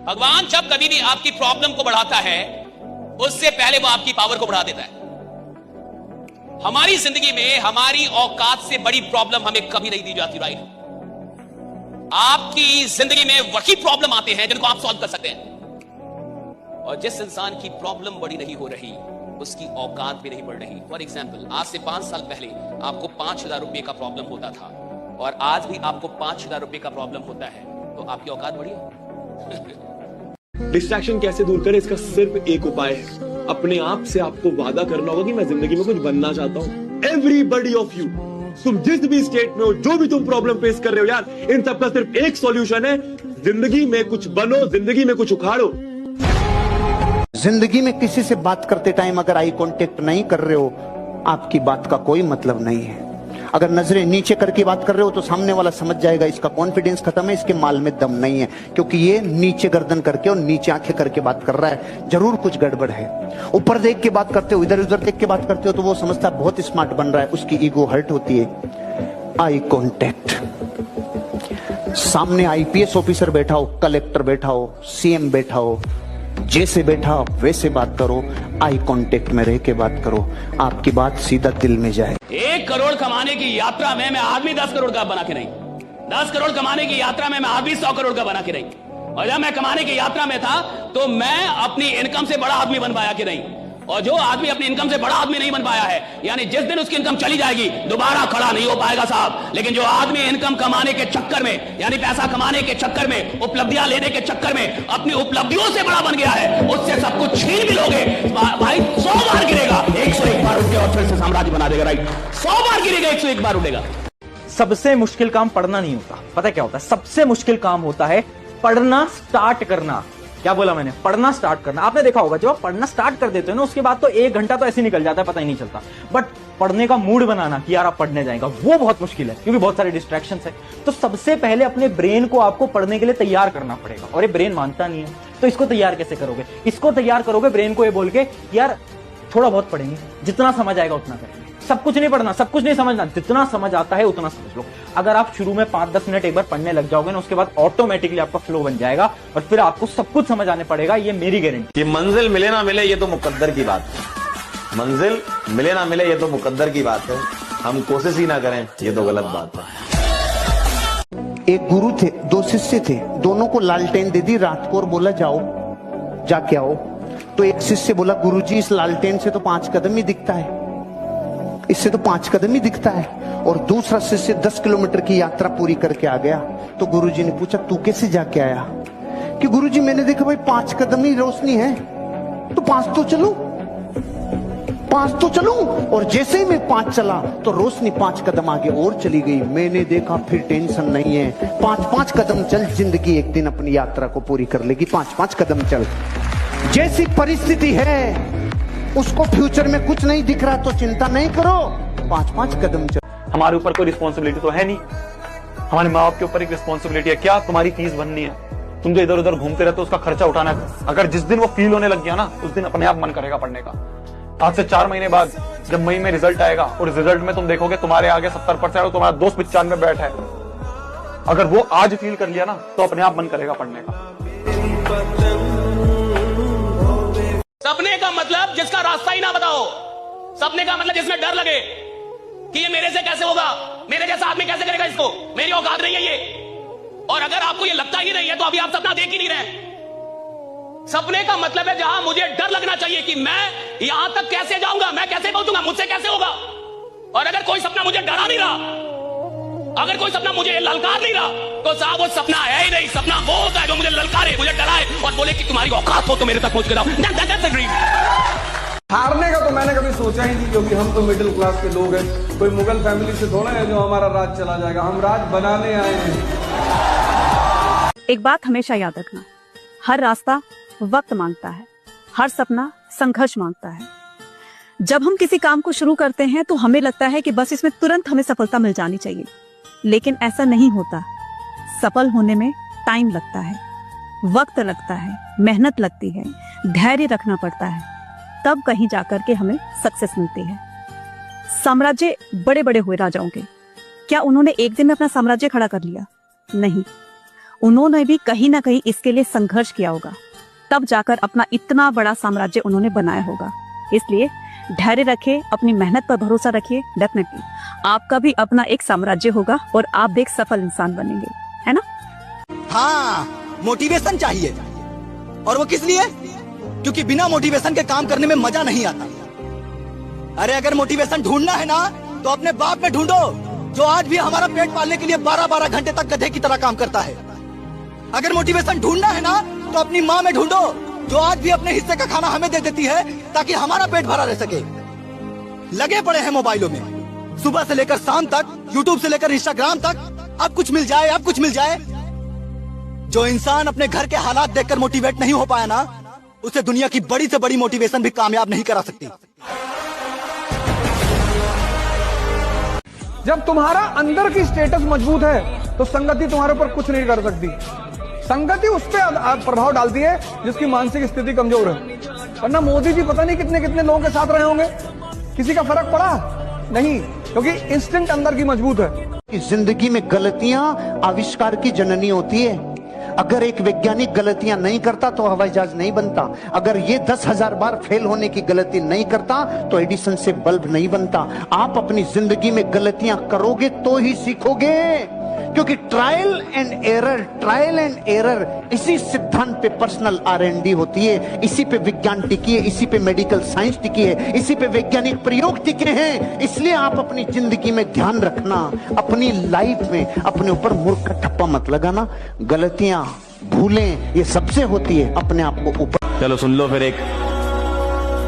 भगवान जब कभी भी आपकी प्रॉब्लम को बढ़ाता है, उससे पहले वो आपकी पावर को बढ़ा देता है। हमारी जिंदगी में हमारी औकात से बड़ी प्रॉब्लम हमें कभी नहीं दी जाती, राइट? आपकी जिंदगी में वही प्रॉब्लम आते हैं जिनको आप सॉल्व कर सकते हैं, और जिस इंसान की प्रॉब्लम बड़ी नहीं हो रही, उसकी औकात भी नहीं बढ़ रही। फॉर एग्जाम्पल, आज से 5 साल पहले आपको 5,000 रुपए का प्रॉब्लम होता था, और आज भी आपको 5,000 रुपए का प्रॉब्लम होता है, तो आपकी औकात बढ़ी है? डिस्ट्रैक्शन कैसे दूर करें, इसका सिर्फ एक उपाय है। अपने आप से आपको वादा करना होगा कि मैं जिंदगी में कुछ बनना चाहता हूं। एवरीबडी ऑफ यू, तुम जिस भी स्टेट में हो, जो भी तुम प्रॉब्लम फेस कर रहे हो यार, इन सबका सिर्फ एक सॉल्यूशन है, जिंदगी में कुछ बनो, जिंदगी में कुछ उखाड़ो। जिंदगी में किसी से बात करते टाइम अगर आई कांटेक्ट नहीं कर रहे हो, आपकी बात का कोई मतलब नहीं है। अगर नजरें नीचे करके बात कर रहे हो तो सामने वाला समझ जाएगा इसका कॉन्फिडेंस खत्म है, इसके माल में दम नहीं है, क्योंकि ये नीचे गर्दन करके और नीचे आंखें करके बात कर रहा है, जरूर कुछ गड़बड़ है। ऊपर देख के बात करते हो, इधर उधर देख के बात करते हो तो वो समझता है बहुत स्मार्ट बन रहा है, उसकी ईगो हर्ट होती है। आई कांटेक्ट, सामने आईपीएस ऑफिसर बैठा हो, कलेक्टर बैठा हो, सीएम बैठा हो, जैसे बैठा वैसे बात करो, आई कांटेक्ट में रह के बात करो, आपकी बात सीधा दिल में जाए। 1 करोड़ कमाने की यात्रा में मैं आदमी 10 करोड़ का बना के नहीं, 10 करोड़ कमाने की यात्रा में मैं आदमी 100 करोड़ का बना के नहीं, और जब मैं कमाने की यात्रा में था तो मैं अपनी इनकम से बड़ा आदमी बन पाया कि नहीं। और जो आदमी अपनी इनकम से बड़ा आदमी नहीं बन पाया है, यानी जिस दिन उसकी इनकम चली जाएगी दोबारा खड़ा नहीं हो पाएगा साहब। लेकिन जो आदमी इनकम कमाने के चक्कर में, यानी पैसा कमाने के चक्कर में, उपलब्धियां लेने के चक्कर में अपनी उपलब्धियों से बड़ा बन गया है, उससे सब कुछ छीन भी लोगे भाई, 100 बार गिरेगा, 101 बार उठे और फिर से साम्राज्य बना देगा, राइट? 100 बार गिरेगा, 101 बार उठेगा। सबसे मुश्किल काम पढ़ना नहीं होता, पता क्या होता है? सबसे मुश्किल काम होता है पढ़ना स्टार्ट करना। क्या बोला मैंने? पढ़ना स्टार्ट करना। आपने देखा होगा जब आप पढ़ना स्टार्ट कर देते हो ना, उसके बाद तो 1 घंटा तो ऐसे निकल जाता है, पता ही नहीं चलता। बट पढ़ने का मूड बनाना कि यार आप पढ़ने जाएगा, वो बहुत मुश्किल है, क्योंकि बहुत सारे डिस्ट्रैक्शंस है। तो सबसे पहले अपने ब्रेन को आपको पढ़ने के लिए तैयार करना पड़ेगा, और ये ब्रेन मानता नहीं है, तो इसको तैयार कैसे करोगे? इसको तैयार करोगे ब्रेन को ये बोल के यार थोड़ा बहुत पढ़ेंगे, जितना समझ आएगा उतना करेंगे। सब कुछ नहीं पढ़ना, सब कुछ नहीं समझना, जितना समझ आता है उतना समझ लो। अगर आप शुरू में 5-10 मिनट एक बार पढ़ने लग जाओगे ना, उसके बाद ऑटोमेटिकली आपका फ्लो बन जाएगा, और फिर आपको सब कुछ समझ आने पड़ेगा, ये मेरी गारंटी। कि मंजिल मिले ना मिले ये तो मुकद्दर की बात है, मंजिल मिले ना मिले ये तो मुकद्दर की बात है, हम कोशिश ही ना करें ये तो गलत बात है। एक गुरु थे, 2 शिष्य थे, दोनों को लालटेन दे दी रात को और बोला जाओ जाके आओ। तो एक शिष्य बोला गुरुजी इस लालटेन से तो 5 कदम ही दिखता है, इससे तो 5 कदम ही दिखता है। और दूसरा शिष्य 10 किलोमीटर की यात्रा पूरी करके आ गया। तो गुरुजी ने पूछा तू कैसे जाके आया? कि गुरुजी मैंने देखा भाई 5 कदम ही रोशनी है, तो 5 तो चलूं, 5 तो चलूं। और जैसे ही मैं 5 चला तो रोशनी 5 कदम आगे और चली गई। मैंने देखा फिर टेंशन नहीं है, 5-5 कदम चल, जिंदगी एक दिन अपनी यात्रा को पूरी कर लेगी। 5-5 कदम चल। जैसी परिस्थिति है उसको फ्यूचर में कुछ नहीं दिख रहा तो चिंता नहीं करो, 5-5 कदम चल। हमारे ऊपर कोई रिस्पॉन्सिबिलिटी तो है नहीं, हमारे माँ बाप के ऊपर एक रिस्पॉन्सिबिलिटी है, क्या तुम्हारी फीस भरनी है, तुम जो इधर उधर घूमते रहते हो उसका खर्चा उठाना है। अगर जिस दिन वो फील होने लग गया ना, उस दिन अपने आप मन करेगा पढ़ने का। आज से 4 महीने बाद जब मई में रिजल्ट आएगा और रिजल्ट में तुम देखोगे तुम्हारे आगे 70% और तुम्हारा दोस्त 95 में बैठा है, अगर वो आज फील कर लिया ना तो अपने आप मन करेगा पढ़ने का। सपने का मतलब जिसका रास्ता ही ना बताओ, सपने का मतलब जिसमें डर लगे कि ये मेरे से कैसे होगा, मेरे जैसा आदमी कैसे करेगा इसको, मेरी औकात नहीं है ये। और अगर आपको ये लगता ही नहीं है तो अभी आप सपना देख ही नहीं रहे। सपने का मतलब है जहां मुझे डर लगना चाहिए कि मैं यहां तक कैसे जाऊंगा, मैं कैसे पहुंचूंगा, मुझसे कैसे होगा। और अगर कोई सपना मुझे डरा नहीं रहा, अगर कोई सपना मुझे ललकार नहीं रहा, तो साहब वो सपना है ही नहीं। सपना वो होता है जो मुझे ललकारे, मुझे डराए और बोले कि तुम्हारी औकात हो तो मेरे तक पहुंच के जाओ। That's a dream. हारने का तो मैंने कभी सोचा ही नहीं, क्योंकि हम तो मिडिल क्लास के लोग हैं, कोई मुगल फैमिली से थोड़ा है जो हमारा राज चला जाएगा, हम राज बनाने आए हैं। एक बात हमेशा याद रखना, हर रास्ता वक्त मांगता है, हर सपना संघर्ष मांगता है। जब हम किसी काम को शुरू करते हैं तो हमें लगता है कि बस इसमें तुरंत हमें सफलता मिल जानी चाहिए, लेकिन ऐसा नहीं होता। सफल होने में टाइम लगता है, वक्त लगता है, मेहनत लगती है, धैर्य रखना पड़ता है, तब कहीं जाकर के हमें सक्सेस मिलती है। साम्राज्य बड़े बड़े हुए राजाओं के, क्या उन्होंने एक दिन में अपना साम्राज्य खड़ा कर लिया? नहीं, उन्होंने भी कहीं ना कहीं इसके लिए संघर्ष किया होगा, तब जाकर अपना इतना बड़ा साम्राज्य उन्होंने बनाया होगा। इसलिए धैर्य रखिए, अपनी मेहनत पर भरोसा रखिए। डेफिनेटली आपका भी अपना एक साम्राज्य होगा और आप भी एक सफल इंसान बनेंगे, है ना? हाँ, मोटिवेशन चाहिए। और वो किस लिए? क्योंकि बिना मोटिवेशन के काम करने में मजा नहीं आता। अरे अगर मोटिवेशन ढूंढना है ना, तो अपने बाप में ढूंढो, जो आज भी हमारा पेट पालने के लिए 12-12 घंटे तक गधे की तरह काम करता है। अगर मोटिवेशन ढूंढना है ना, तो अपनी माँ में ढूंढो, जो आज भी अपने हिस्से का खाना हमें दे देती है ताकि हमारा पेट भरा रह सके। लगे पड़े हैं मोबाइलों में, सुबह से लेकर शाम तक, यूट्यूब से लेकर इंस्टाग्राम तक, अब कुछ मिल जाए, अब कुछ मिल जाए। जो इंसान अपने घर के हालात देखकर मोटिवेट नहीं हो पाया ना, उसे दुनिया की बड़ी से बड़ी मोटिवेशन भी कामयाब नहीं करा सकती। जब तुम्हारा अंदर की स्टेटस मजबूत है तो संगति तुम्हारे ऊपर कुछ नहीं कर सकती। संगति उस पर प्रभाव डालती है जिसकी मानसिक स्थिति कमजोर है। वरना मोदी जी पता नहीं कितने कितने लोगों के साथ रहे होंगे, किसी का फर्क पड़ा नहीं, क्योंकि इंस्टिंक्ट अंदर की मजबूत है। जिंदगी में गलतियां आविष्कार की जननी होती है। अगर एक वैज्ञानिक गलतियां नहीं करता तो हवाई जहाज नहीं बनता। अगर ये 10,000 बार फेल होने की गलती नहीं करता तो एडिसन से बल्ब नहीं बनता। आप अपनी जिंदगी में गलतियां करोगे तो ही सीखोगे, क्योंकि ट्रायल एंड एरर इसी सिद्धांत पे पर्सनल R&D होती है, इसी पे विज्ञान टिकी है, इसी पे मेडिकल साइंस टिकी है, इसी पे वैज्ञानिक प्रयोग टिके हैं। इसलिए आप अपनी जिंदगी में ध्यान रखना, अपनी लाइफ में अपने ऊपर मूर्ख का ठप्पा मत लगाना। गलतियां, भूलें ये सबसे होती है, अपने आप को ऊपर। चलो सुन लो फिर एक,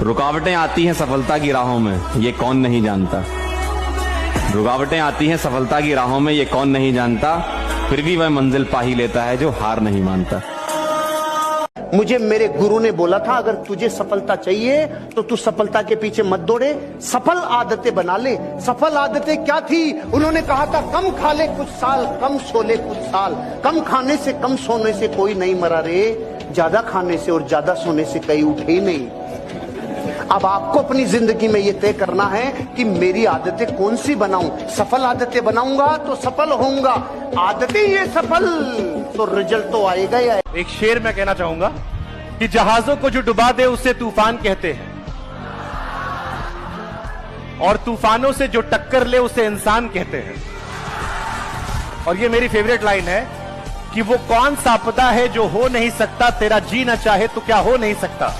रुकावटें आती हैं सफलता की राहों में, ये कौन नहीं जानता। रुकावटें आती हैं सफलता की राहों में, ये कौन नहीं जानता, फिर भी वह मंजिल पा ही लेता है जो हार नहीं मानता। मुझे मेरे गुरु ने बोला था, अगर तुझे सफलता चाहिए तो तू सफलता के पीछे मत दौड़े, सफल आदतें बना ले। सफल आदतें क्या थी? उन्होंने कहा था, कम खा ले कुछ साल, कम सो ले कुछ साल। कम खाने से कम सोने से कोई नहीं मरा रे, ज्यादा खाने से और ज्यादा सोने से कई उठे ही नहीं। अब आपको अपनी जिंदगी में ये तय करना है कि मेरी आदतें कौन सी बनाऊं। सफल आदतें बनाऊंगा तो सफल होऊंगा, आदतें ये सफल तो रिजल्ट तो आएगा ही आएगा। एक शेर मैं कहना चाहूंगा कि जहाजों को जो डुबा दे उसे तूफान कहते हैं, और तूफानों से जो टक्कर ले उसे इंसान कहते हैं। और ये मेरी फेवरेट लाइन है कि वो कौन सा आपदा है जो हो नहीं सकता, तेरा जी ना चाहे तो क्या हो नहीं सकता।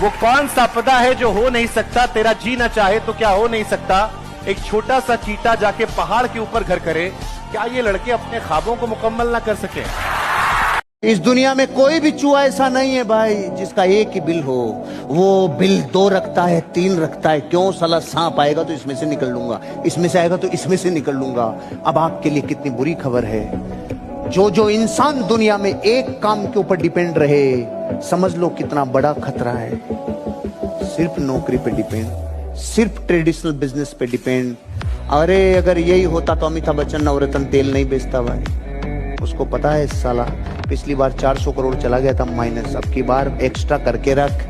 वो कौन सा आपदा है जो हो नहीं सकता, तेरा जी ना चाहे तो क्या हो नहीं सकता। एक छोटा सा चीता जाके पहाड़ के ऊपर घर करे, क्या ये लड़के अपने ख्वाबों को मुकम्मल ना कर सके? इस दुनिया में कोई भी चूहा ऐसा नहीं है भाई जिसका एक ही बिल हो। वो बिल 2 रखता है, 3 रखता है। क्यों? साला सांप आएगा तो इसमें से निकल लूंगा, इसमें से आएगा तो इसमें से निकल लूंगा। अब आपके लिए कितनी बुरी खबर है, जो इंसान दुनिया में एक काम के ऊपर डिपेंड रहे, समझ लो कितना बड़ा खतरा है। सिर्फ नौकरी पे डिपेंड, सिर्फ ट्रेडिशनल बिजनेस पे डिपेंड। अरे अगर यही होता तो अमिताभ बच्चन नवरत्न तेल नहीं बेचता भाई। उसको पता है साला पिछली बार 400 करोड़ चला गया था माइनस, अब की बार एक्स्ट्रा करके रख।